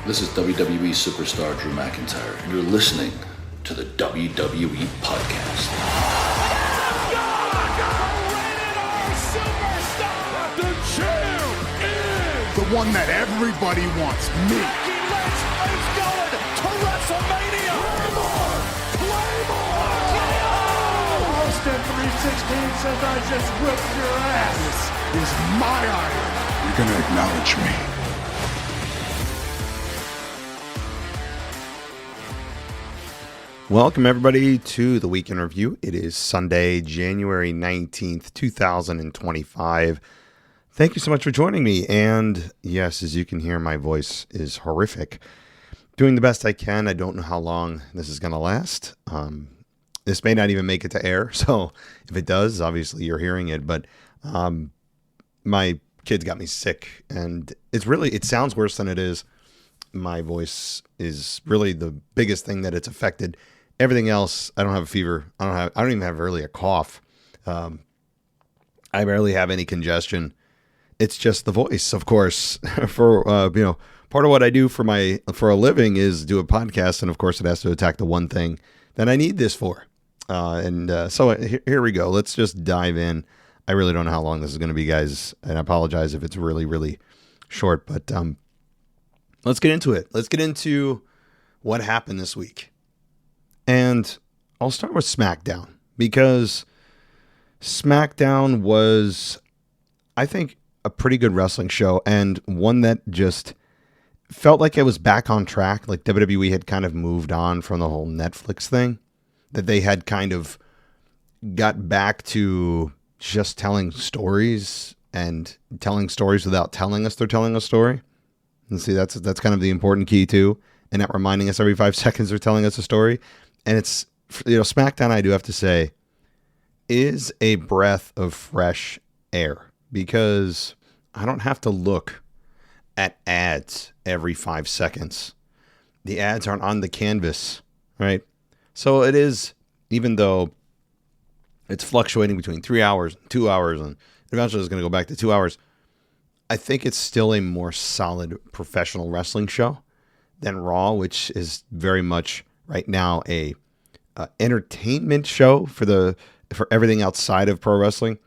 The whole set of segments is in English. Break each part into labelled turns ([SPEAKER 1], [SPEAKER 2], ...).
[SPEAKER 1] This is WWE superstar Drew McIntyre, and you're listening to the WWE Podcast.
[SPEAKER 2] The champ is
[SPEAKER 3] the one that everybody wants, me.
[SPEAKER 2] It's going to WrestleMania. Claymore! Austin 316 says I just whipped your ass.
[SPEAKER 3] This is my iron. You're going to acknowledge me.
[SPEAKER 4] Welcome, everybody, to the Week in Review. It is Sunday, January 19th, 2025. Thank you so much for joining me. And yes, as you can hear, my voice is horrific. Doing the best I can. I don't know how long this is going to last. This may not even make it to air. So if it does, obviously you're hearing it. But my kids got me sick. And it sounds worse than it is. My voice is really the biggest thing that it's affected. Everything else, I don't have a fever. I don't even have really a cough. I barely have any congestion. It's just the voice, of course. For part of what I do for a living is do a podcast, and of course, it has to attack the one thing that I need this for. So here we go. Let's just dive in. I really don't know how long this is going to be, guys, and I apologize if it's really, really short. But let's get into it. Let's get into what happened this week. And I'll start with SmackDown, because SmackDown was, I think, a pretty good wrestling show, and one that just felt like it was back on track. Like WWE had kind of moved on from the whole Netflix thing, that they had kind of got back to just telling stories and telling stories without telling us they're telling a story. And see, that's kind of the important key too, and not reminding us every 5 seconds they're telling us a story. And it's, SmackDown, I do have to say, is a breath of fresh air, because I don't have to look at ads every 5 seconds. The ads aren't on the canvas, right? So it is, even though it's fluctuating between 3 hours, 2 hours, and eventually it's going to go back to 2 hours, I think it's still a more solid professional wrestling show than Raw, which is very much right now a entertainment show for everything outside of pro wrestling.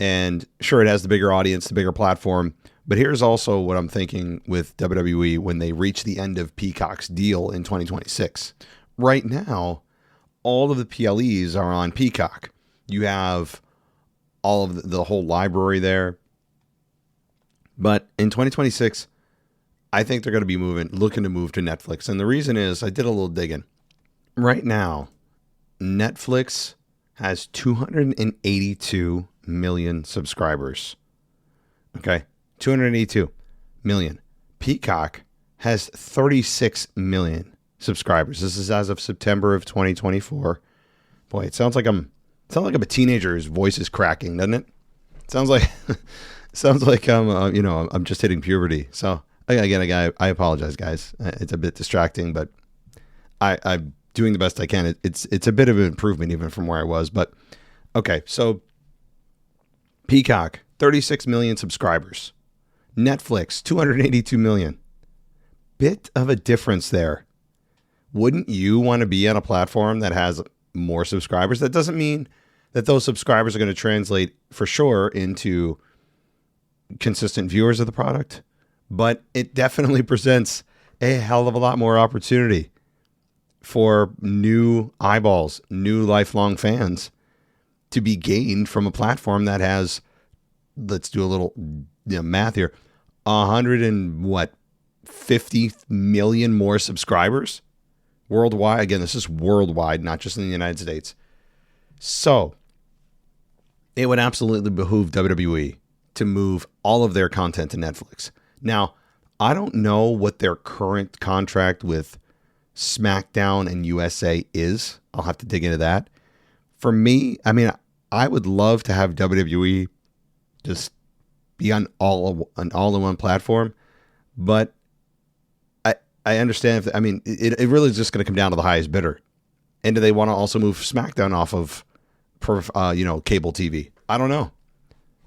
[SPEAKER 4] And sure, it has the bigger audience, the bigger platform. But here's also what I'm thinking with WWE when they reach the end of Peacock's deal in 2026. Right now, all of the PLEs are on Peacock. You have all of the whole library there. But in 2026, I think they're going to be looking to move to Netflix. And the reason is, I did a little digging. Right now, Netflix has 282 million subscribers. Okay? 282 million. Peacock has 36 million subscribers. This is as of September of 2024. Boy, it sounds like I'm a teenager whose voice is cracking, doesn't it? It sounds like I'm just hitting puberty. So again, I apologize, guys. It's a bit distracting, but I'm doing the best I can. It's a bit of an improvement even from where I was. But okay, so Peacock, 36 million subscribers. Netflix, 282 million. Bit of a difference there. Wouldn't you want to be on a platform that has more subscribers? That doesn't mean that those subscribers are going to translate for sure into consistent viewers of the product, but it definitely presents a hell of a lot more opportunity for new eyeballs, new lifelong fans to be gained from a platform that has, let's do a little math here, 150 million more subscribers worldwide. Again, this is worldwide, not just in the United States. So it would absolutely behoove WWE to move all of their content to Netflix. Now, I don't know what their current contract with SmackDown and USA is. I'll have to dig into that. For me, I mean, I would love to have WWE just be on all-in-one platform, but I understand it really is just going to come down to the highest bidder. And do they want to also move SmackDown off of cable TV? I don't know.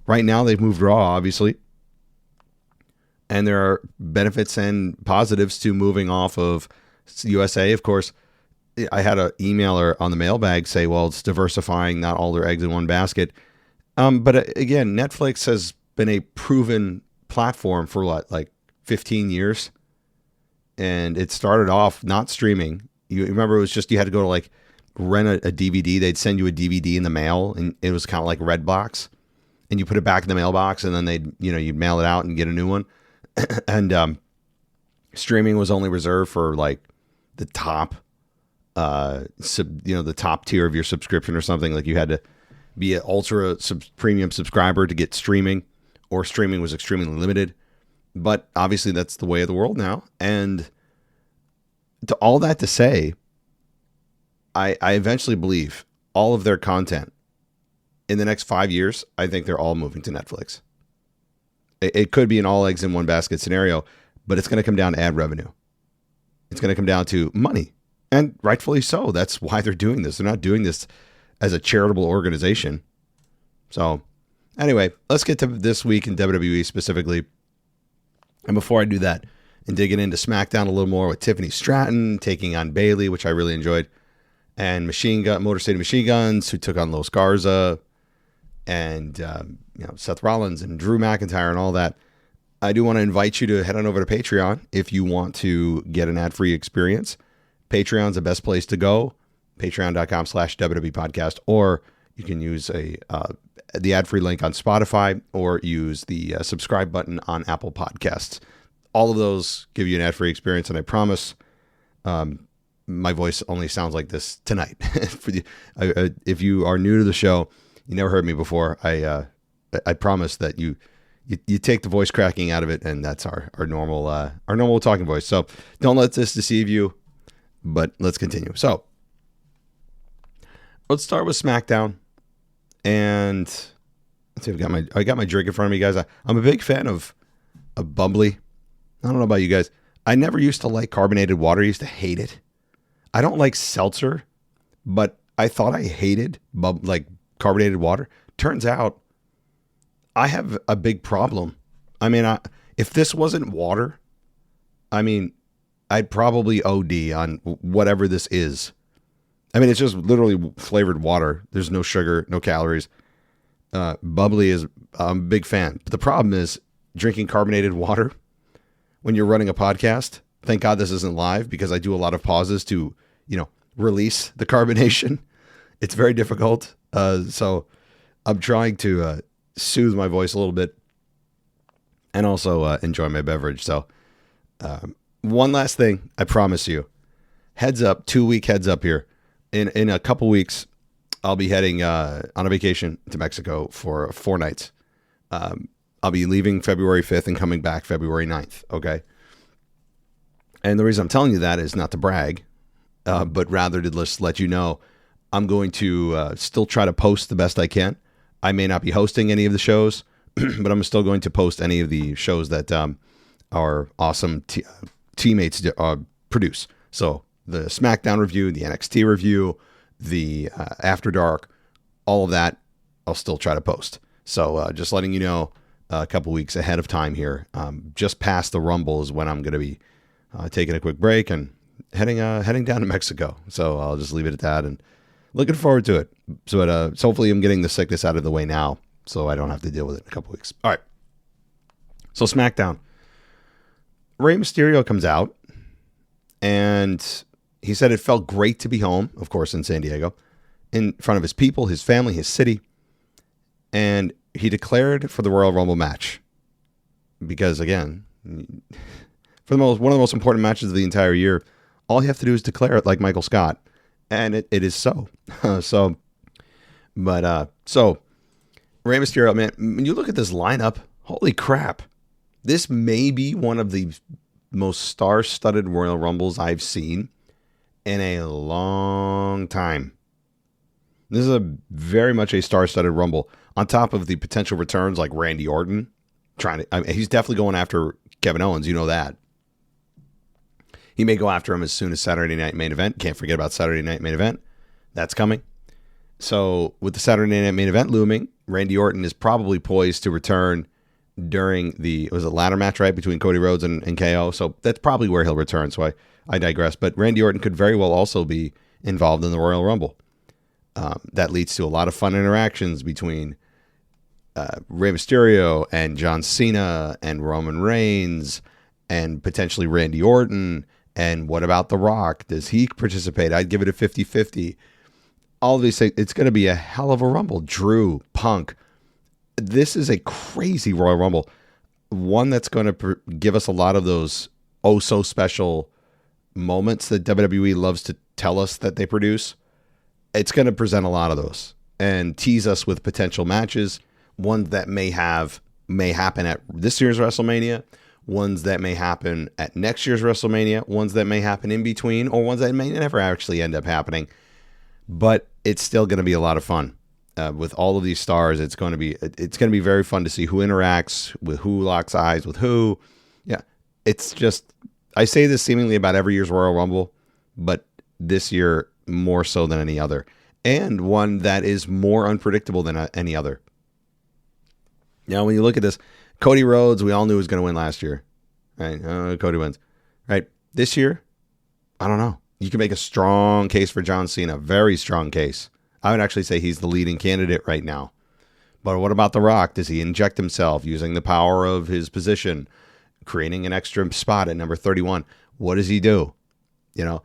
[SPEAKER 4] Right now, they've moved Raw, obviously. And there are benefits and positives to moving off of USA. Of course, I had an emailer on the mailbag say, well, it's diversifying, not all their eggs in one basket. But again, Netflix has been a proven platform for like 15 years. And it started off not streaming. You remember, it was just, you had to go to like rent a DVD. They'd send you a DVD in the mail, and it was kind of like Redbox. And you put it back in the mailbox, and then you'd mail it out and get a new one. And streaming was only reserved for like the top, the top tier of your subscription or something. Like you had to be an ultra premium subscriber to get streaming, or streaming was extremely limited. But obviously that's the way of the world now. And to all that to say, I eventually believe all of their content in the next 5 years, I think they're all moving to Netflix. It could be an all eggs in one basket scenario, but it's going to come down to ad revenue. It's going to come down to money, and rightfully so. That's why they're doing this. They're not doing this as a charitable organization. So anyway, let's get to this week in WWE specifically. And before I do that, and digging into SmackDown a little more with Tiffany Stratton taking on Bayley, which I really enjoyed, and Motor City Machine Guns, who took on Los Garza, and Seth Rollins and Drew McIntyre and all that. I do want to invite you to head on over to Patreon if you want to get an ad-free experience. Patreon's the best place to go. Patreon.com/WWE podcast, or you can use the ad-free link on Spotify, or use the subscribe button on Apple Podcasts. All of those give you an ad-free experience, and I promise my voice only sounds like this tonight. If you are new to the show, you never heard me before, I promise that you take the voice cracking out of it, and that's our normal talking voice. So don't let this deceive you, but let's continue. So let's start with SmackDown. And let's see, I got my drink in front of me, guys. I'm a big fan of bubbly. I don't know about you guys. I never used to like carbonated water. I used to hate it. I don't like seltzer, but I thought I hated carbonated water. Turns out I have a big problem. I mean, if this wasn't water, I'd probably OD on whatever this is. I mean, it's just literally flavored water. There's no sugar, no calories. Bubbly is, I'm a big fan. But the problem is drinking carbonated water when you're running a podcast. Thank God this isn't live, because I do a lot of pauses to, release the carbonation. It's very difficult. So I'm trying to soothe my voice a little bit and also enjoy my beverage. So one last thing, I promise you. Heads up, 2-week heads up here. In a couple weeks, I'll be heading on a vacation to Mexico for 4 nights. I'll be leaving February 5th and coming back February 9th, okay? And the reason I'm telling you that is not to brag, but rather to just let you know I'm going to still try to post the best I can. I may not be hosting any of the shows, but I'm still going to post any of the shows that our awesome teammates produce. So the SmackDown review, the NXT review, the After Dark, all of that, I'll still try to post. So just letting you know a couple weeks ahead of time here. Just past the Rumble is when I'm going to be taking a quick break and heading down to Mexico. So I'll just leave it at that, and looking forward to it. So hopefully I'm getting the sickness out of the way now, so I don't have to deal with it in a couple weeks. All right. So SmackDown. Rey Mysterio comes out, and he said it felt great to be home, of course, in San Diego, in front of his people, his family, his city. And he declared for the Royal Rumble match. Because, again, one of the most important matches of the entire year, all you have to do is declare it like Michael Scott. And it is so. So Rey Mysterio, man, when you look at this lineup, holy crap. This may be one of the most star-studded Royal Rumbles I've seen in a long time. This is very much a star-studded Rumble. On top of the potential returns like Randy Orton, he's definitely going after Kevin Owens. You know that. He may go after him as soon as Saturday Night Main Event. Can't forget about Saturday Night Main Event. That's coming. So with the Saturday Night Main Event looming, Randy Orton is probably poised to return during it was a ladder match, right, between Cody Rhodes and KO. So that's probably where he'll return. So I digress. But Randy Orton could very well also be involved in the Royal Rumble. That leads to a lot of fun interactions between Rey Mysterio and John Cena and Roman Reigns and potentially Randy Orton. And what about The Rock? Does he participate? I'd give it a 50-50. All of these things, it's going to be a hell of a Rumble. Drew, Punk. This is a crazy Royal Rumble. One that's going to give us a lot of those oh-so-special moments that WWE loves to tell us that they produce. It's going to present a lot of those and tease us with potential matches, ones that may happen at this year's WrestleMania, ones that may happen at next year's WrestleMania, ones that may happen in between, or ones that may never actually end up happening. But it's still going to be a lot of fun. With all of these stars, it's going to be very fun to see who interacts with who, locks eyes with who. Yeah, it's just, I say this seemingly about every year's Royal Rumble, but this year more so than any other, and one that is more unpredictable than any other. Now, when you look at this, Cody Rhodes, we all knew was going to win last year, right? Cody wins, right? This year, I don't know. You can make a strong case for John Cena, very strong case. I would actually say he's the leading candidate right now. But what about The Rock? Does he inject himself using the power of his position, creating an extra spot at number 31? What does he do? You know,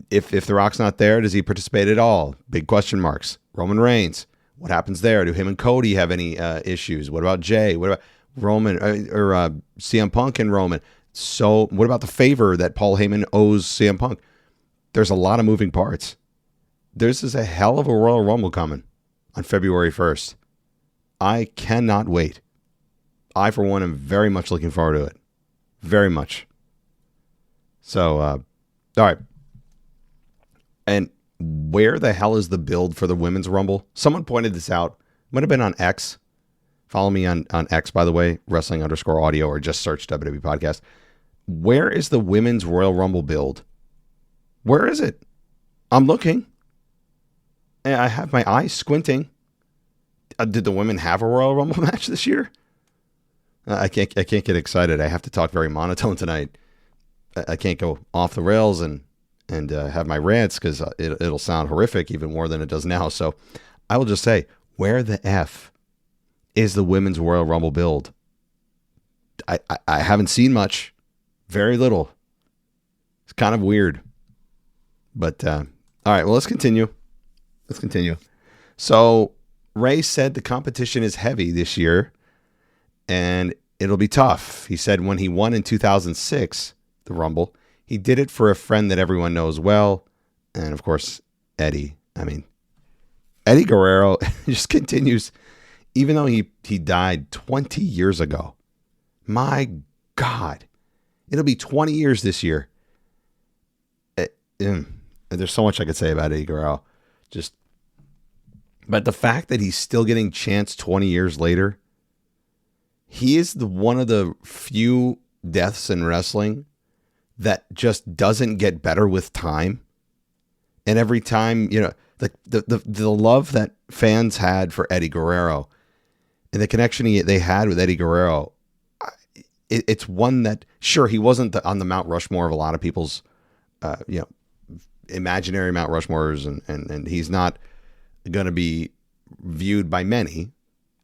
[SPEAKER 4] if The Rock's not there, does he participate at all? Big question marks. Roman Reigns, what happens there? Do him and Cody have any issues? What about Jay? What about Roman or CM Punk and Roman? So what about the favor that Paul Heyman owes CM Punk? There's a lot of moving parts. This is a hell of a Royal Rumble coming on February 1st. I cannot wait. I, for one, am very much looking forward to it. Very much. So, all right. And where the hell is the build for the Women's Rumble? Someone pointed this out. Might have been on X. Follow me on X, by the way, wrestling_audio, or just search WWE Podcast. Where is the Women's Royal Rumble build? Where is it? I'm looking. I have my eyes squinting. Did the women have a Royal Rumble match this year? I can't get excited. I have to talk very monotone tonight. I can't go off the rails and have my rants because it'll sound horrific even more than it does now. So I will just say, where the F is the Women's Royal Rumble build? I haven't seen much. Very little. It's kind of weird. But, all right, well, let's continue. So Ray said the competition is heavy this year and it'll be tough. He said when he won in 2006, the Rumble, he did it for a friend that everyone knows well. And of course, Eddie. I mean, Eddie Guerrero just continues, even though he died 20 years ago. My God, it'll be 20 years this year. There's so much I could say about Eddie Guerrero. But the fact that he's still getting chance 20 years later, he is one of the few deaths in wrestling that just doesn't get better with time. And every time, you know, the love that fans had for Eddie Guerrero and the connection they had with Eddie Guerrero, it's one that, sure, he wasn't on the Mount Rushmore of a lot of people's, imaginary Mount Rushmores, and he's not going to be viewed by many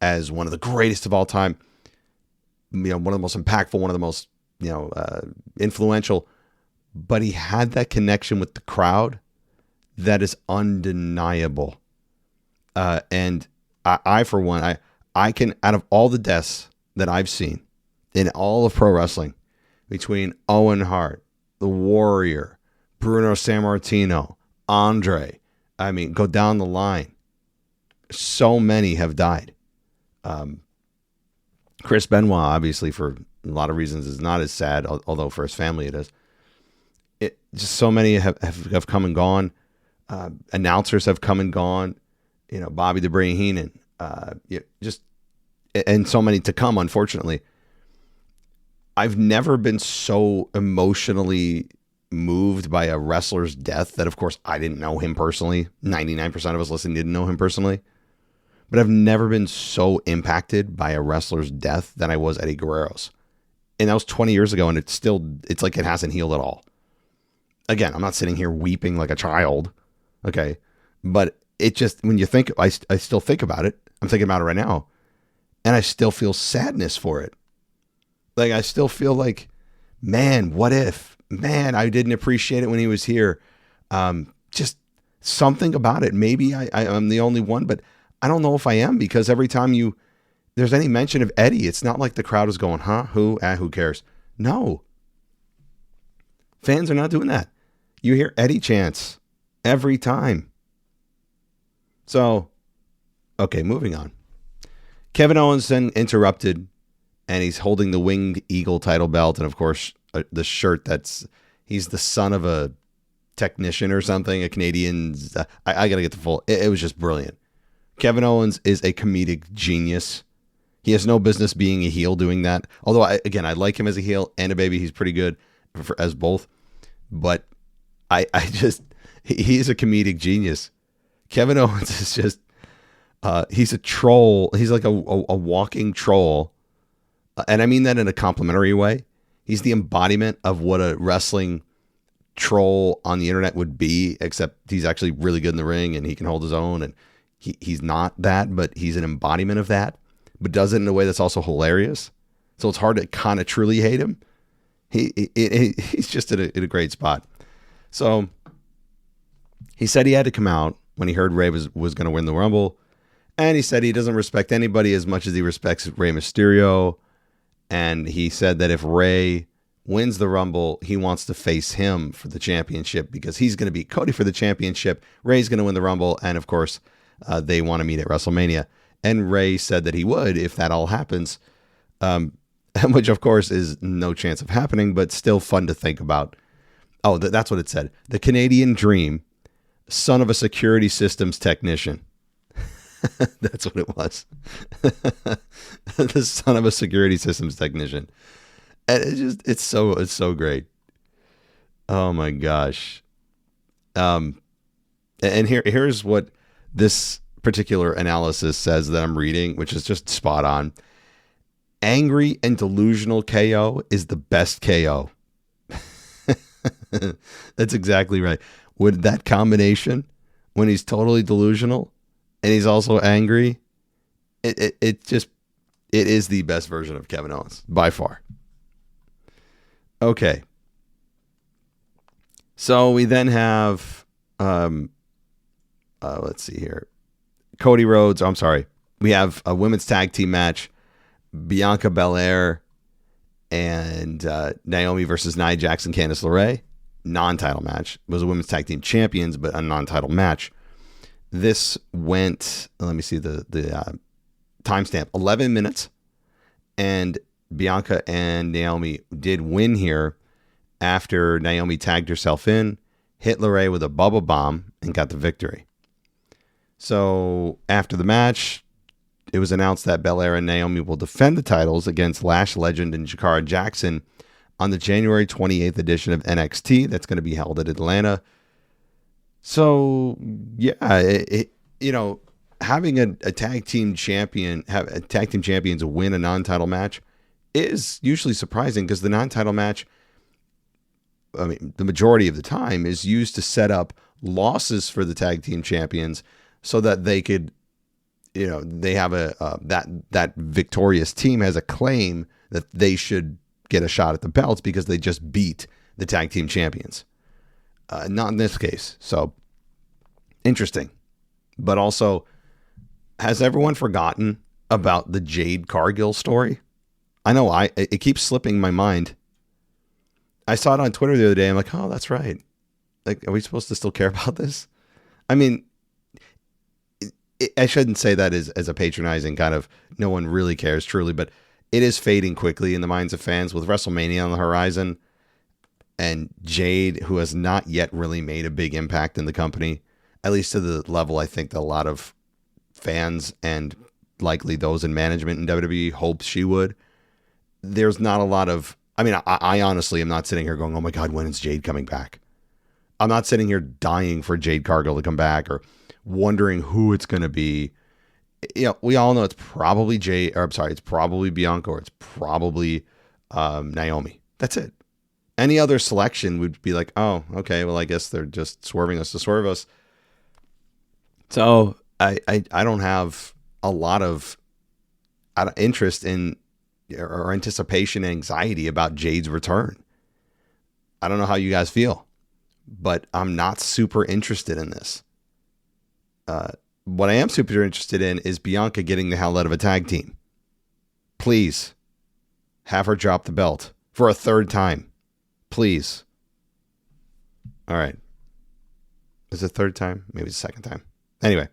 [SPEAKER 4] as one of the greatest of all time, one of the most impactful, one of the most, influential, but he had that connection with the crowd that is undeniable. And I for one, I can, out of all the deaths that I've seen in all of pro wrestling, between Owen Hart, The Warrior, Bruno Sammartino, Andre, I mean, go down the line. So many have died. Chris Benoit, obviously, for a lot of reasons, is not as sad, although for his family it is. Just so many have come and gone. Announcers have come and gone. Bobby the Brain Heenan. And so many to come, unfortunately. I've never been so emotionally moved by a wrestler's death that, of course, I didn't know him personally. 99% of us listening didn't know him personally. but I've never been so impacted by a wrestler's death than I was Eddie Guerrero's. And that was 20 years ago, and it's like it hasn't healed at all. Again, I'm not sitting here weeping like a child, okay? But it just, when you think, I still think about it. I'm thinking about it right now, and I still feel sadness for it. Like, I still feel like, man, what if? Man, I didn't appreciate it when he was here. Just something about it. Maybe I'm the only one, but I don't know if I am, because every time there's any mention of Eddie, it's not like the crowd is going, huh? Who? Who cares? No. Fans are not doing that. You hear Eddie chants every time. So, okay, moving on. Kevin Owens then interrupted, and he's holding the Winged Eagle title belt, and of course, the shirt he's the son of a technician or something, a Canadian. I got to get the full. It was just brilliant. Kevin Owens is a comedic genius. He has no business being a heel doing that. Although, I like him as a heel and a baby. He's pretty good as both. But he's a comedic genius. Kevin Owens is just, he's a troll. He's like a walking troll. And I mean that in a complimentary way. He's the embodiment of what a wrestling troll on the internet would be, except he's actually really good in the ring and he can hold his own. And he's not that, but he's an embodiment of that, but does it in a way that's also hilarious. So it's hard to kind of truly hate him. He's just in a great spot. So he said he had to come out when he heard Rey was going to win the Rumble. And he said he doesn't respect anybody as much as he respects Rey Mysterio. And he said that if Rey wins the Rumble, he wants to face him for the championship because he's going to beat Cody for the championship. Rey's going to win the Rumble. And of course, they want to meet at WrestleMania. And Rey said that he would if that all happens, which of course is no chance of happening, but still fun to think about. Oh, that's what it said. The Canadian Dream, son of a security systems technician. That's what it was. The son of a security systems technician. And it's so great. Oh my gosh. And here's what this particular analysis says that I'm reading, which is just spot on. Angry and delusional KO is the best KO. That's exactly right. Would that combination, when he's totally delusional and he's also angry, it is the best version of Kevin Owens by far. Okay. So we then have, let's see here. Cody Rhodes. I'm sorry. We have a women's tag team match. Bianca Belair and Naomi versus Nia Jax and Candice LeRae. Non-title match. It was a women's tag team champions, but a non-title match. This went, let me see the timestamp, 11 minutes. And Bianca and Naomi did win here after Naomi tagged herself in, hit LeRae with a bubble bomb, and got the victory. So after the match, it was announced that Belair and Naomi will defend the titles against Lash Legend and Jakara Jackson on the January 28th edition of NXT. That's going to be held at Atlanta. So, yeah, having a tag team champion, tag team champions win a non-title match is usually surprising because the non-title match, I mean, the majority of the time is used to set up losses for the tag team champions so that they could, they have that victorious team has a claim that they should get a shot at the belts because they just beat the tag team champions. Not in this case. So interesting. But also, has everyone forgotten about the Jade Cargill story? I know it keeps slipping my mind. I saw it on Twitter the other day. I'm like, oh, that's right. Like, are we supposed to still care about this? I mean, I shouldn't say that as a patronizing kind of no one really cares truly, but it is fading quickly in the minds of fans with WrestleMania on the horizon. And Jade, who has not yet really made a big impact in the company, at least to the level I think that a lot of fans and likely those in management in WWE hoped she would. There's not a lot of, I honestly am not sitting here going, oh my God, when is Jade coming back? I'm not sitting here dying for Jade Cargill to come back or wondering who it's going to be. we all know it's probably it's probably Bianca, or it's probably Naomi. That's it. Any other selection would be like, oh, okay, well, I guess they're just swerving us to swerve us. So I don't have a lot of interest in or anticipation, anxiety about Jade's return. I don't know how you guys feel, but I'm not super interested in this. What I am super interested in is Bianca getting the hell out of a tag team. Please have her drop the belt for a third time. Please. All right. Is it third time? Maybe it's the second time. Anyway,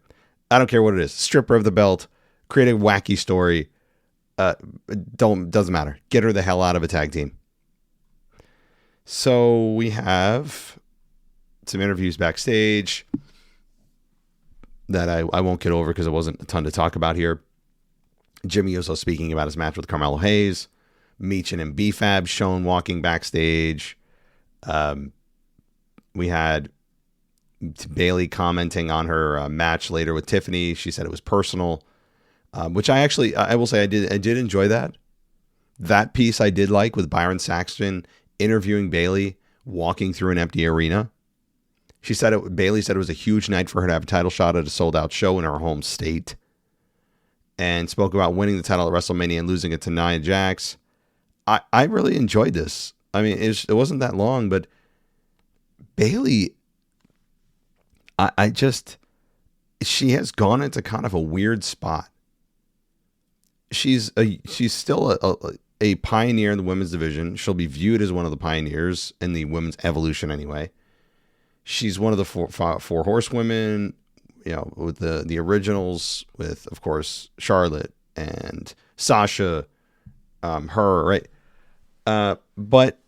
[SPEAKER 4] I don't care what it is. Strip her of the belt. Create a wacky story. Doesn't matter. Get her the hell out of a tag team. So we have some interviews backstage that I won't get over because it wasn't a ton to talk about here. Jimmy Uso speaking about his match with Carmelo Hayes. Meechin and B-Fab shown walking backstage. We had Bayley commenting on her match later with Tiffany. She said it was personal, which I will say I did enjoy that. That piece I did like, with Byron Saxton interviewing Bayley, walking through an empty arena. Bayley said it was a huge night for her to have a title shot at a sold-out show in her home state, and spoke about winning the title at WrestleMania and losing it to Nia Jax. I really enjoyed this. I mean, it wasn't that long, but Bayley, she has gone into kind of a weird spot. She's still a pioneer in the women's division. She'll be viewed as one of the pioneers in the women's evolution anyway. She's one of the four horsewomen, with the originals, with, of course, Charlotte and Sasha, her, right? But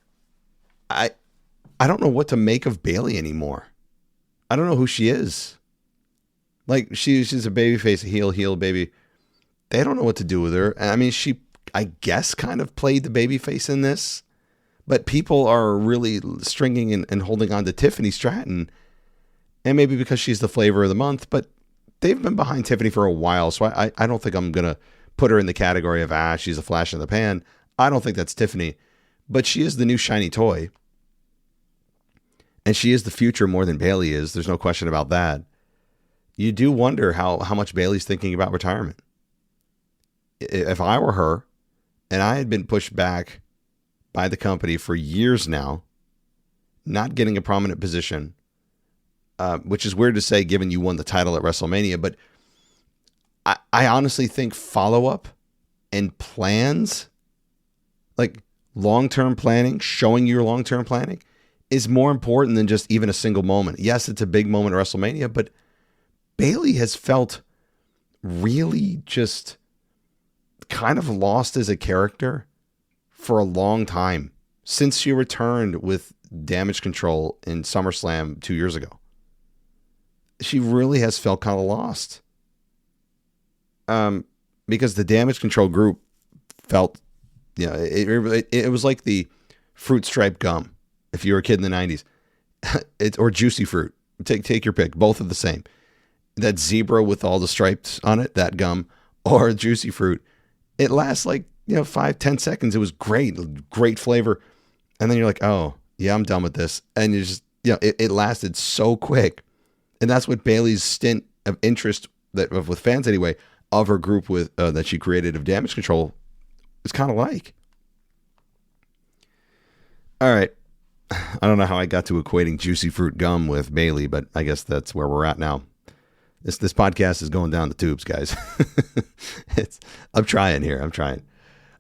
[SPEAKER 4] I don't know what to make of Bayley anymore. I don't know who she is. Like, she's a babyface, a heel baby. They don't know what to do with her. I mean, she, I guess, kind of played the babyface in this. But people are really stringing and holding on to Tiffany Stratton. And maybe because she's the flavor of the month. But they've been behind Tiffany for a while. So I don't think I'm going to put her in the category of, she's a flash in the pan. I don't think that's Tiffany. But she is the new shiny toy. And she is the future more than Bayley is. There's no question about that. You do wonder how much Bayley's thinking about retirement. If I were her, and I had been pushed back by the company for years now, not getting a prominent position, which is weird to say given you won the title at WrestleMania, but I honestly think follow-up and plans, like long-term planning, showing your long-term planning, is more important than just even a single moment. Yes, it's a big moment at WrestleMania, but Bayley has felt really just kind of lost as a character for a long time, since she returned with Damage Control in SummerSlam 2 years ago. She really has felt kind of lost. Because the Damage Control group felt, it was like the fruit stripe gum. If you were a kid in the 90s, or Juicy Fruit, take your pick. Both are the same. That zebra with all the stripes on it, that gum, or Juicy Fruit. It lasts like 5-10 seconds. It was great flavor, and then you're like, oh yeah, I'm done with this. And you just it lasted so quick, and that's what Bayley's stint of interest with fans anyway of her group with that she created of Damage Control is kind of like. All right. I don't know how I got to equating Juicy Fruit gum with Bayley, but I guess that's where we're at now. This podcast is going down the tubes, guys. I'm trying here.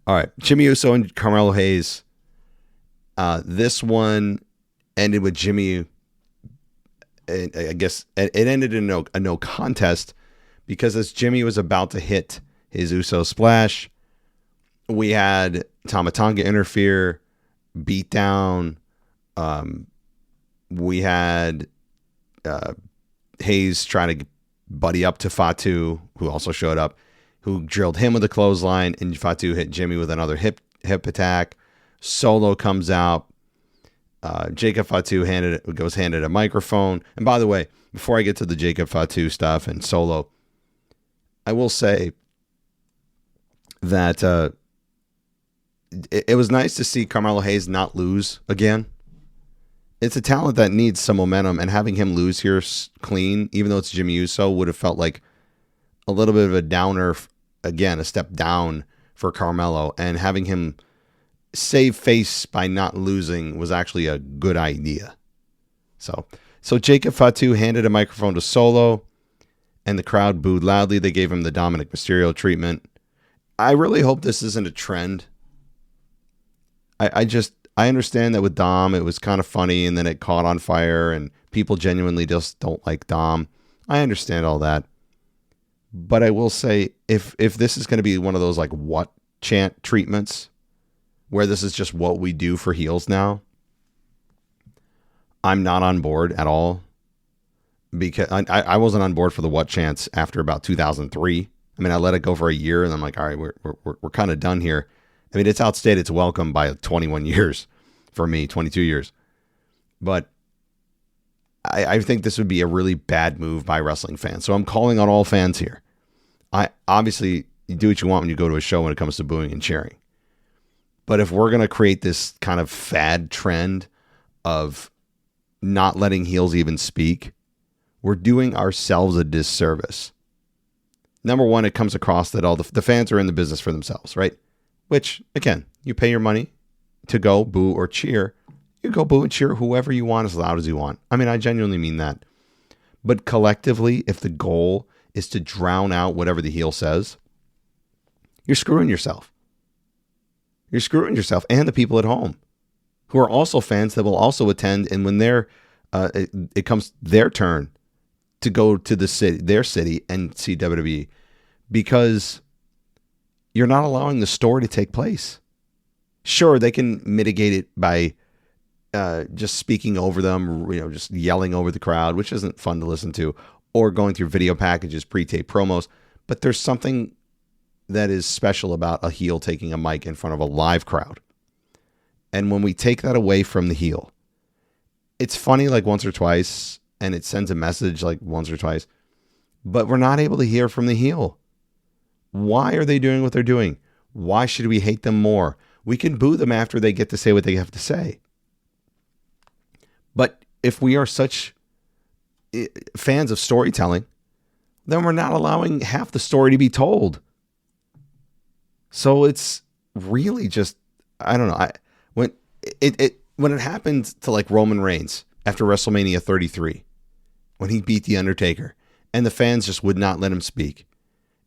[SPEAKER 4] All right. Jimmy Uso and Carmelo Hayes. This one ended with Jimmy. I guess it ended in a no contest, because as Jimmy was about to hit his Uso splash, we had Tama Tonga interfere, beat down. We had Hayes trying to buddy up to Fatu, who also showed up, who drilled him with a clothesline, and Fatu hit Jimmy with another hip attack. Solo comes out. Jacob Fatu handed a microphone. And by the way, before I get to the Jacob Fatu stuff and Solo, I will say that it was nice to see Carmelo Hayes not lose again. It's a talent that needs some momentum, and having him lose here clean, even though it's Jimmy Uso, would have felt like a little bit of a downer, again, a step down for Carmelo, and having him save face by not losing was actually a good idea. So Jacob Fatu handed a microphone to Solo, and the crowd booed loudly. They gave him the Dominic Mysterio treatment. I really hope this isn't a trend. I understand that with Dom, it was kind of funny, and then it caught on fire, and people genuinely just don't like Dom. I understand all that. But I will say, if this is going to be one of those like what chant treatments, where this is just what we do for heels now, I'm not on board at all. Because I wasn't on board for the what chants after about 2003. I mean, I let it go for a year, and I'm like, all right, we're kind of done here. I mean, it's outstayed its welcome by 21 years for me, 22 years. But I think this would be a really bad move by wrestling fans. So I'm calling on all fans here. Obviously, you do what you want when you go to a show when it comes to booing and cheering. But if we're going to create this kind of fad trend of not letting heels even speak, we're doing ourselves a disservice. Number one, it comes across that all the fans are in the business for themselves, right? Which, again, you pay your money to go boo or cheer. You go boo and cheer whoever you want as loud as you want. I mean, I genuinely mean that. But collectively, if the goal is to drown out whatever the heel says, you're screwing yourself. You're screwing yourself and the people at home who are also fans that will also attend. And when it comes their turn to go to their city and see WWE, because you're not allowing the story to take place. Sure, they can mitigate it by just speaking over them, just yelling over the crowd, which isn't fun to listen to, or going through video packages, pre-tape promos. But there's something that is special about a heel taking a mic in front of a live crowd. And when we take that away from the heel, it's funny like once or twice, and it sends a message like once or twice, but we're not able to hear from the heel. Why are they doing what they're doing? Why should we hate them more? We can boo them after they get to say what they have to say. But if we are such fans of storytelling, then we're not allowing half the story to be told. So it's really just, I don't know. When it happened to like Roman Reigns after WrestleMania 33, when he beat The Undertaker, and the fans just would not let him speak.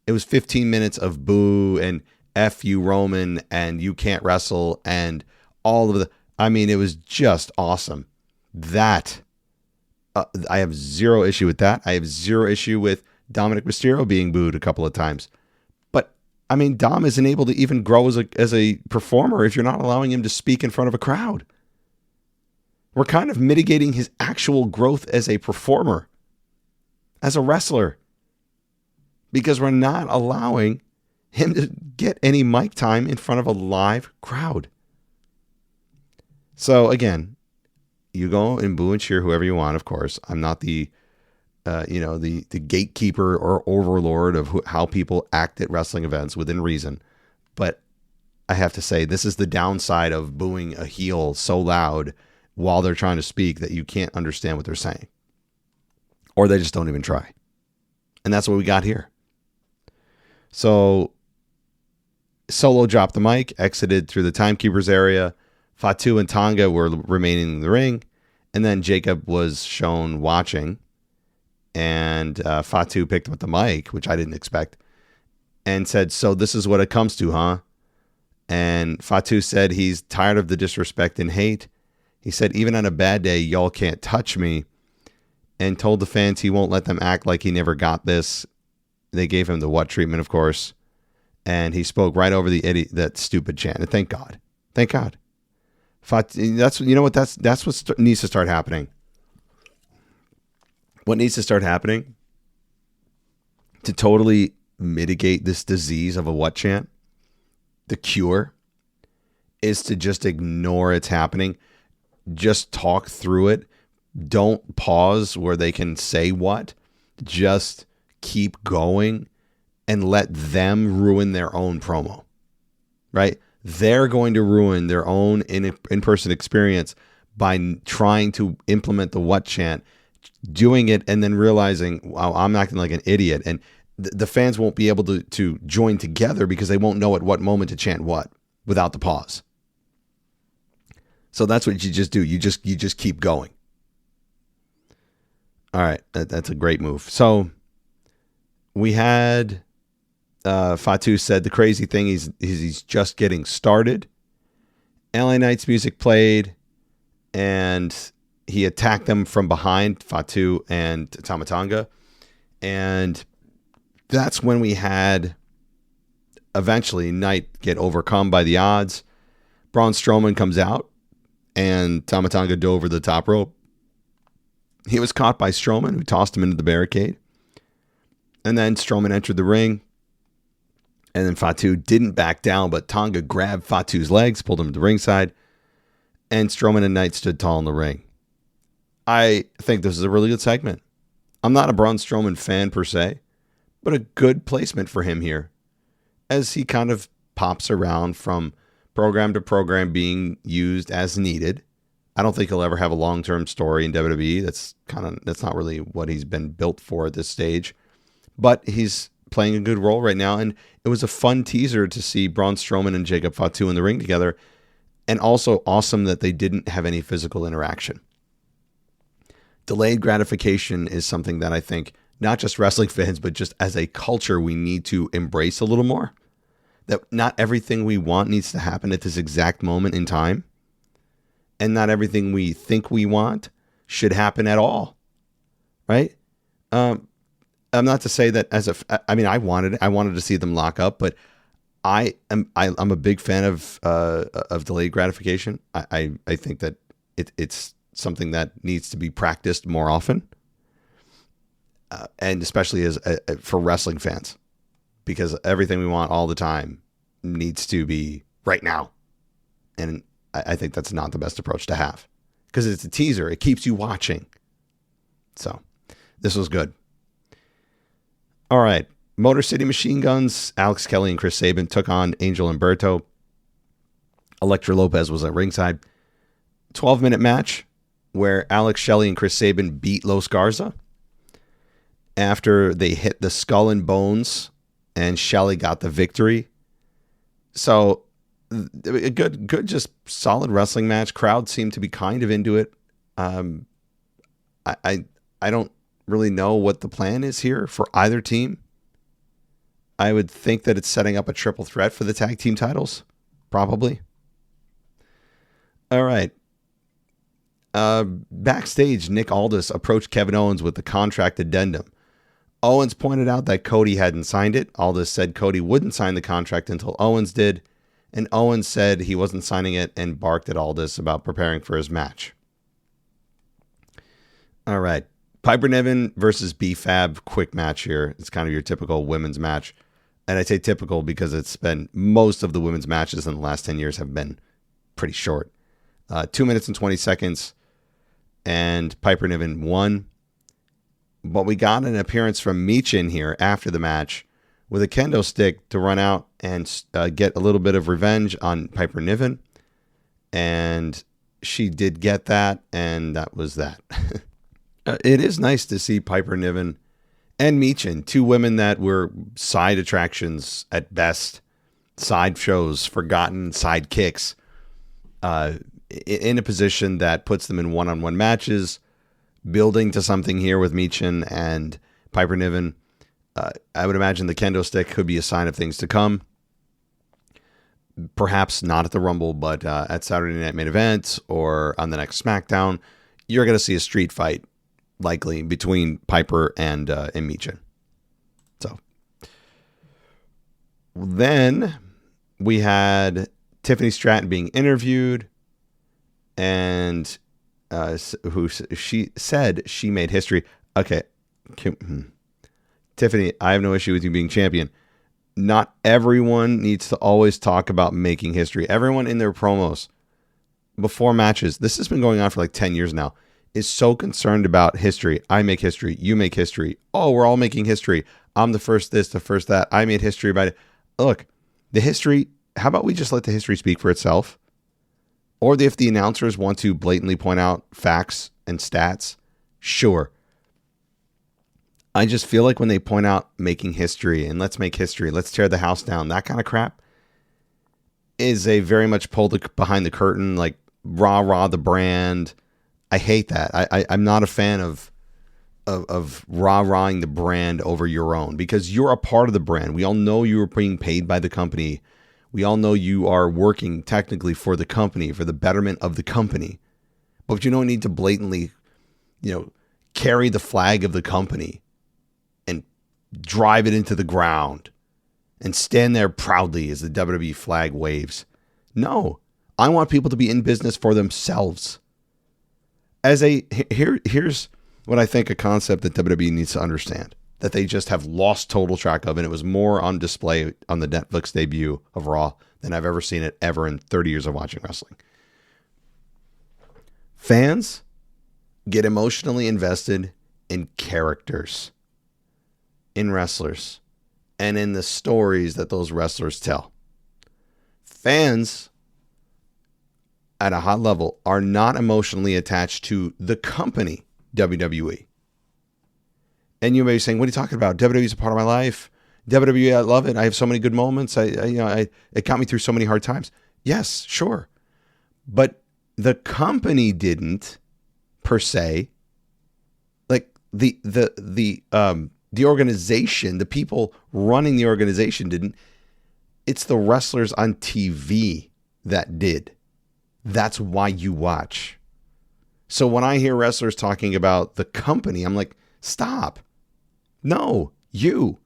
[SPEAKER 4] It was 15 minutes of boo and F you Roman and you can't wrestle and all of it was just awesome. That, I have zero issue with that. I have zero issue with Dominic Mysterio being booed a couple of times. But, I mean, Dom isn't able to even grow as a performer if you're not allowing him to speak in front of a crowd. We're kind of mitigating his actual growth as a performer, as a wrestler, because we're not allowing him to get any mic time in front of a live crowd. So again, you go and boo and cheer whoever you want, of course. I'm not the gatekeeper or overlord of how people act at wrestling events within reason. But I have to say, this is the downside of booing a heel so loud while they're trying to speak that you can't understand what they're saying. Or they just don't even try. And that's what we got here. So Solo dropped the mic, exited through the timekeeper's area. Fatu and Tonga were remaining in the ring. And then Jacob was shown watching. And Fatu picked up the mic, which I didn't expect, and said, "So this is what it comes to, huh?" And Fatu said he's tired of the disrespect and hate. He said, "Even on a bad day, y'all can't touch me." And told the fans he won't let them act like he never got this. They gave him the what treatment, of course. And he spoke right over that stupid chant. And thank God. Thank God. That's what needs to start happening. What needs to start happening to totally mitigate this disease of a what chant, the cure, is to just ignore it's happening. Just talk through it. Don't pause where they can say what. Just keep going and let them ruin their own promo, right? They're going to ruin their own in-person experience by trying to implement the what chant, doing it, and then realizing, wow, I'm acting like an idiot. And the fans won't be able to join together because they won't know at what moment to chant what without the pause. So that's what you just do. You just keep going. All right, that's a great move. So we had Fatu said the crazy thing is he's just getting started. LA Knight's music played, and he attacked them from behind, Fatu and Tama Tonga. And that's when we had eventually Knight get overcome by the odds. Braun Strowman comes out, and Tama Tonga dove over the top rope. He was caught by Strowman, who tossed him into the barricade. And then Strowman entered the ring. And then Fatu didn't back down, but Tonga grabbed Fatu's legs, pulled him to the ringside, and Strowman and Knight stood tall in the ring. I think this is a really good segment. I'm not a Braun Strowman fan per se, but a good placement for him here, as he kind of pops around from program to program, being used as needed. I don't think he'll ever have a long-term story in WWE. That's not really what he's been built for at this stage. But he's playing a good role right now, and it was a fun teaser to see Braun Strowman and Jacob Fatu in the ring together, and also awesome that they didn't have any physical interaction. Delayed gratification is something that I think not just wrestling fans, but just as a culture, we need to embrace a little more. That not everything we want needs to happen at this exact moment in time. And not everything we think we want should happen at all. Right? I'm not to say that I wanted to see them lock up, but I'm a big fan of delayed gratification. I think that it's something that needs to be practiced more often. And especially for wrestling fans, because everything we want all the time needs to be right now. And I think that's not the best approach to have, because it's a teaser. It keeps you watching. So this was good. All right. Motor City Machine Guns, Alex Kelly and Chris Sabin took on Angel Umberto. Elektra Lopez was at ringside. 12-minute match where Alex Shelley and Chris Sabin beat Los Garza after they hit the Skull and Bones, and Shelley got the victory. So a good, just solid wrestling match. Crowd seemed to be kind of into it. I don't really know what the plan is here for either team. I would think that it's setting up a triple threat for the tag team titles, probably. All right. Backstage, Nick Aldis approached Kevin Owens with the contract addendum. Owens pointed out that Cody hadn't signed it. Aldis said Cody wouldn't sign the contract until Owens did, and Owens said he wasn't signing it and barked at Aldis about preparing for his match. All right. Piper Niven versus B-Fab, quick match here. It's kind of your typical women's match. And I say typical because it's been, most of the women's matches in the last 10 years have been pretty short. 2 minutes and 20 seconds, and Piper Niven won. But we got an appearance from Michin here after the match with a kendo stick to run out and get a little bit of revenge on Piper Niven. And she did get that, and that was that. It is nice to see Piper Niven and Michin, two women that were side attractions at best, side shows, forgotten sidekicks, in a position that puts them in one-on-one matches, building to something here with Michin and Piper Niven. I would imagine the kendo stick could be a sign of things to come. Perhaps not at the Rumble, but at Saturday Night Main Event or on the next SmackDown, you're going to see a street fight, likely between Piper and Michin. So then we had Tiffany Stratton being interviewed, and she said she made history. Okay, Tiffany, I have no issue with you being champion. Not everyone needs to always talk about making history. Everyone in their promos before matches, this has been going on for like 10 years now, is so concerned about history. I make history. You make history. Oh, we're all making history. I'm the first this, the first that. I made history about it. Look, the history, how about we just let the history speak for itself? Or if the announcers want to blatantly point out facts and stats, sure. I just feel like when they point out making history and let's make history, let's tear the house down, that kind of crap is a very much pull behind the curtain, like rah the brand. I hate that. I'm not a fan of rah-rahing the brand over your own, because you're a part of the brand. We all know you are being paid by the company. We all know you are working technically for the company, for the betterment of the company. But you don't need to blatantly, carry the flag of the company and drive it into the ground and stand there proudly as the WWE flag waves. No, I want people to be in business for themselves. Here's what I think a concept that WWE needs to understand, that they just have lost total track of, and it was more on display on the Netflix debut of Raw than I've ever seen it ever in 30 years of watching wrestling. Fans get emotionally invested in characters, in wrestlers, and in the stories that those wrestlers tell. Fans at a hot level are not emotionally attached to the company WWE. And you may be saying, what are you talking about? WWE is a part of my life. WWE, I love it. I have so many good moments. It got me through so many hard times. Yes, sure. But the company didn't, per se. Like the organization, the people running the organization didn't. It's the wrestlers on TV that did. That's why you watch. So when I hear wrestlers talking about the company, I'm like, stop. No, you're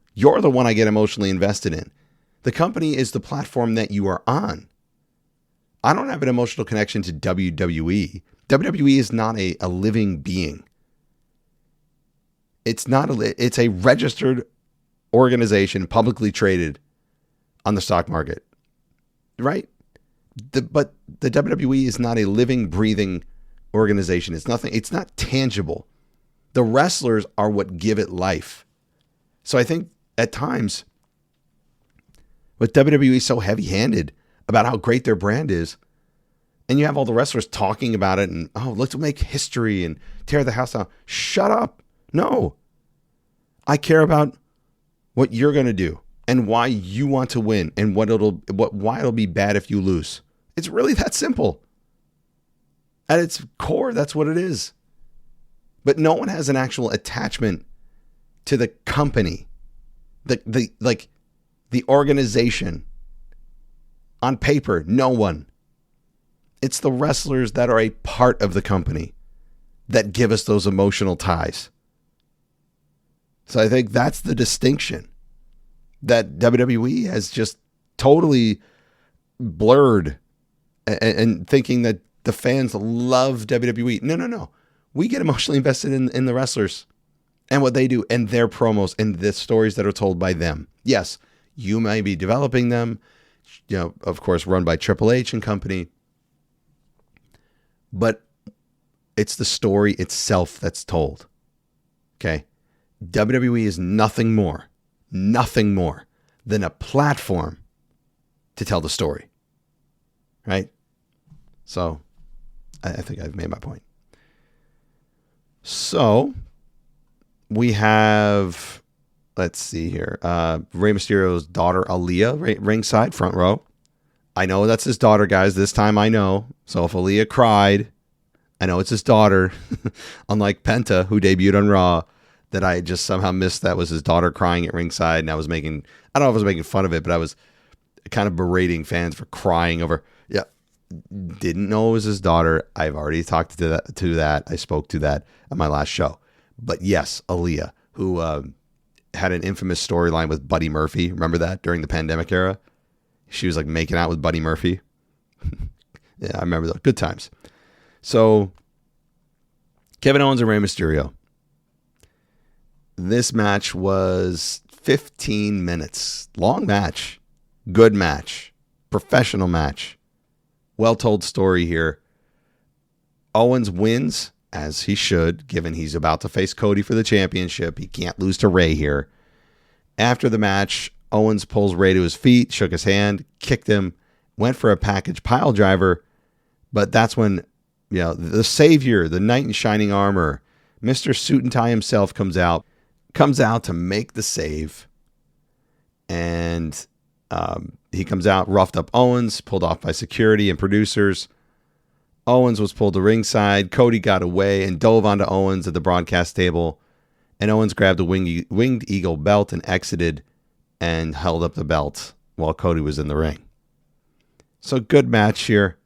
[SPEAKER 4] the one I get emotionally invested in. The company is the platform that you are on. I don't have an emotional connection to WWE. WWE is not a living being. It's a registered organization, publicly traded on the stock market, right? But the WWE is not a living, breathing organization. It's nothing. It's not tangible. The wrestlers are what give it life. So I think at times, with WWE so heavy-handed about how great their brand is, and you have all the wrestlers talking about it and, let's make history and tear the house down. Shut up. No. I care about what you're going to do and why you want to win and why it'll be bad if you lose. It's really that simple. At its core, that's what it is. But no one has an actual attachment to the company, the organization. On paper, no one. It's the wrestlers that are a part of the company that give us those emotional ties. So I think that's the distinction that WWE has just totally blurred, and thinking that the fans love WWE. No. We get emotionally invested in the wrestlers and what they do and their promos and the stories that are told by them. Yes, you may be developing them, of course, run by Triple H and company. But it's the story itself that's told. Okay? WWE is nothing more than a platform to tell the story. Right? So, I think I've made my point. So, we have, let's see here, Rey Mysterio's daughter, Aaliyah, ringside, front row. I know that's his daughter, guys. This time I know. So if Aaliyah cried, I know it's his daughter. Unlike Penta, who debuted on Raw, that I just somehow missed that was his daughter crying at ringside. And I don't know if I was making fun of it, but I was kind of berating fans for crying over. Yeah, didn't know it was his daughter. I've already talked to that. I spoke to that on my last show. But yes, Aaliyah, who had an infamous storyline with Buddy Murphy. Remember that during the pandemic era? She was like making out with Buddy Murphy. Yeah, I remember those. Good times. So, Kevin Owens and Rey Mysterio. This match was 15 minutes. Long match. Good match. Professional match. Well-told story here. Owens wins, as he should, given he's about to face Cody for the championship. He can't lose to Rey here. After the match, Owens pulls Ray to his feet, shook his hand, kicked him, went for a package pile driver, but that's when, the savior, the knight in shining armor, Mr. Suit and Tie himself comes out to make the save, and he comes out, roughed up Owens, pulled off by security and producers. Owens was pulled to ringside. Cody got away and dove onto Owens at the broadcast table, and Owens grabbed a winged eagle belt and exited and held up the belt while Cody was in the ring. So good match here.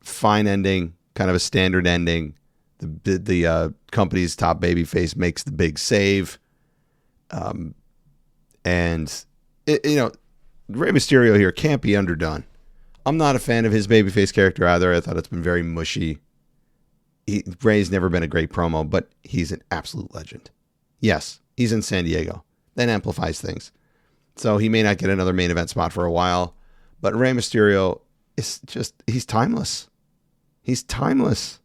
[SPEAKER 4] Fine ending, kind of a standard ending. The company's top babyface makes the big save. And Rey Mysterio here can't be underdone. I'm not a fan of his babyface character either. I thought it's been very mushy. Rey's never been a great promo, but he's an absolute legend. Yes, he's in San Diego. That amplifies things. So he may not get another main event spot for a while, but Rey Mysterio is he's timeless. He's timeless.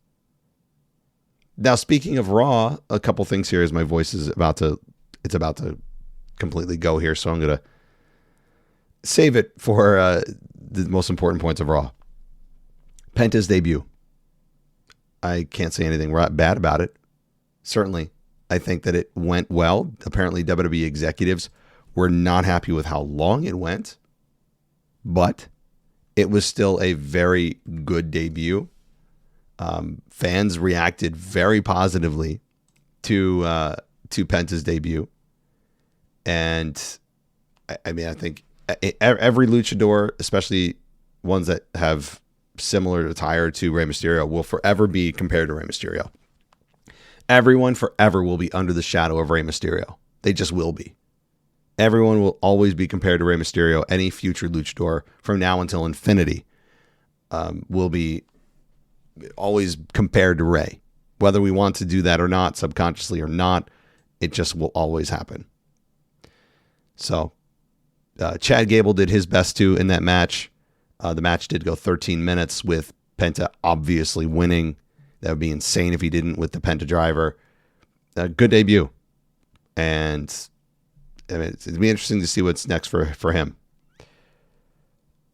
[SPEAKER 4] Now, speaking of Raw, a couple things here as my voice is about to completely go here, so I'm going to save it for the most important points of Raw. Penta's debut. I can't say anything bad about it. Certainly, I think that it went well. Apparently, WWE executives were not happy with how long it went, but it was still a very good debut. Fans reacted very positively to Penta's debut, and I think every luchador, especially ones that have similar attire to Rey Mysterio, will forever be compared to Rey Mysterio. Everyone forever will be under the shadow of Rey Mysterio. They just will be. Everyone will always be compared to Rey Mysterio. Any future luchador from now until infinity will be always compared to Rey. Whether we want to do that or not, subconsciously or not, it just will always happen. So Chad Gable did his best too in that match. The match did go 13 minutes with Penta obviously winning. That would be insane if he didn't with the Penta driver. Good debut. And it'd be interesting to see what's next for him.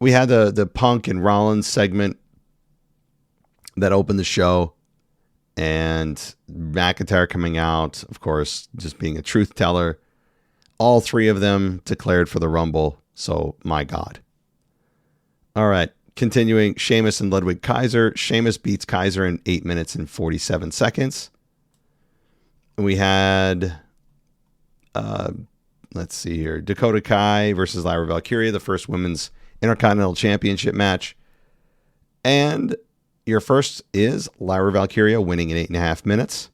[SPEAKER 4] We had the Punk and Rollins segment that opened the show. And McIntyre coming out, of course, just being a truth teller. All three of them declared for the Rumble. So, my God. All right. Continuing, Sheamus and Ludwig Kaiser. Sheamus beats Kaiser in 8 minutes and 47 seconds. We had, let's see here, Dakota Kai versus Lyra Valkyria, the first women's Intercontinental Championship match. And your first is Lyra Valkyria winning in 8.5 minutes.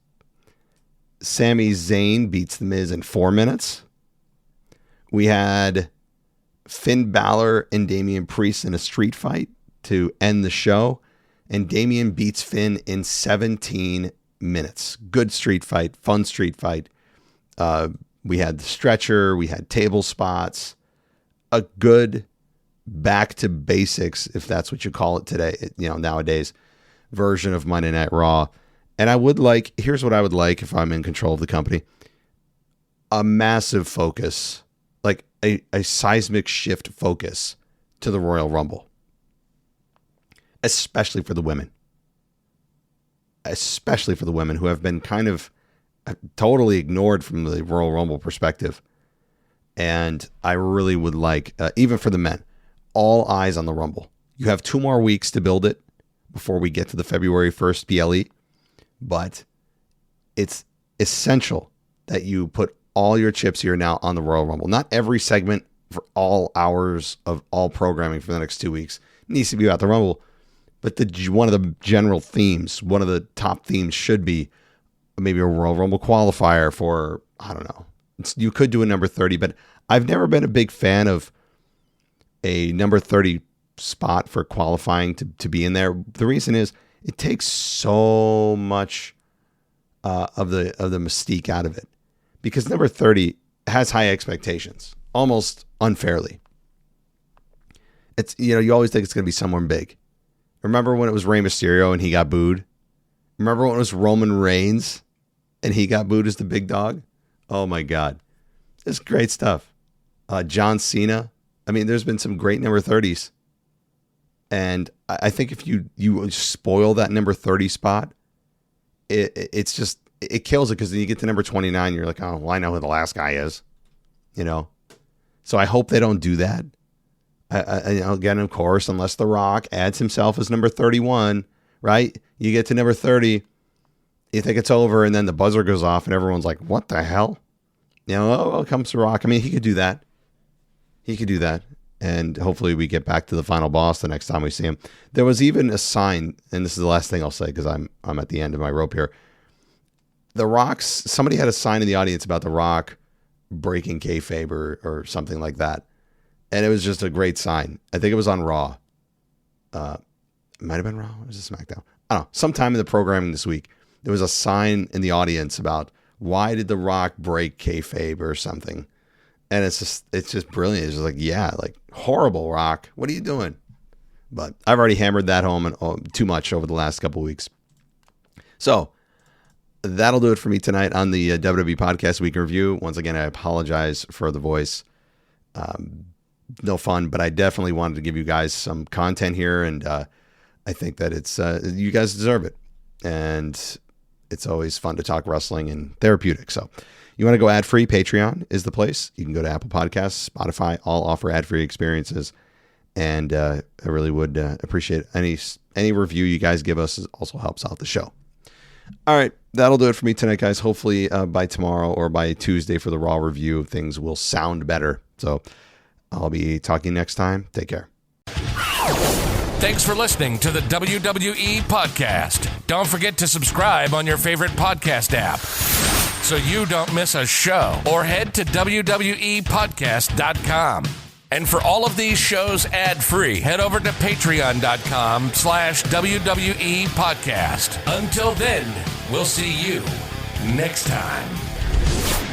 [SPEAKER 4] Sami Zayn beats The Miz in 4 minutes. We had Finn Balor and Damian Priest in a street fight to end the show. And Damian beats Finn in 17 minutes. Good street fight, fun street fight. We had the stretcher. We had table spots. A good back to basics, if that's what you call it today, nowadays, version of Monday Night Raw. And here's what I would like if I'm in control of the company. A massive focus, like a seismic shift focus to the Royal Rumble. Especially for the women. Especially for the women who have been kind of totally ignored from the Royal Rumble perspective. And I really would like, even for the men, all eyes on the Rumble. You have 2 more weeks to build it before we get to the February 1st PLE. But it's essential that you put all your chips here now on the Royal Rumble. Not every segment for all hours of all programming for the next 2 weeks needs to be about the Rumble. But one of the general themes, one of the top themes should be maybe a Royal Rumble qualifier for, I don't know. You could do a number 30, but I've never been a big fan of a number 30 spot for qualifying to be in there. The reason is it takes so much of the mystique out of it, because number 30 has high expectations, almost unfairly. It's, you always think it's going to be someone big. Remember when it was Rey Mysterio and he got booed? Remember when it was Roman Reigns and he got booed as the big dog? Oh my God. Just great stuff. John Cena. I mean, there's been some great number 30s. And I think if you spoil that number 30 spot, it kills it, because then you get to number 29, you're like, oh, well, I know who the last guy is, you know? So I hope they don't do that. Again, of course, unless The Rock adds himself as number 31, right? You get to number 30, you think it's over, and then the buzzer goes off, and everyone's like, what the hell? You know, oh, comes The Rock. I mean, he could do that. And hopefully we get back to the final boss the next time we see him. There was even a sign, and this is the last thing I'll say because I'm at the end of my rope here. The Rock's, somebody had a sign in the audience about The Rock breaking kayfabe or something like that. And it was just a great sign. I think it was on Raw. It might have been Raw. Or was it SmackDown? I don't know. Sometime in the programming this week, there was a sign in the audience about why did The Rock break kayfabe or something. And it's just brilliant. It's just like, yeah, like, horrible, Rock. What are you doing? But I've already hammered that home too much over the last couple of weeks. So that'll do it for me tonight on the WWE Podcast Week in Review. Once again, I apologize for the voice. No fun, but I definitely wanted to give you guys some content here, and I think that it's you guys deserve it. And it's always fun to talk wrestling and therapeutic. So you want to go ad-free, Patreon is the place. You can go to Apple Podcasts, Spotify, all offer ad-free experiences. And I really would appreciate any review you guys give us. Also helps out the show. All right, that'll do it for me tonight, guys. Hopefully by tomorrow or by Tuesday for the Raw review, things will sound better. So I'll be talking next time. Take care.
[SPEAKER 5] Thanks for listening to the WWE Podcast. Don't forget to subscribe on your favorite podcast app so you don't miss a show, or head to WWEpodcast.com. And for all of these shows ad-free, head over to patreon.com/WWE Podcast. Until then, we'll see you next time.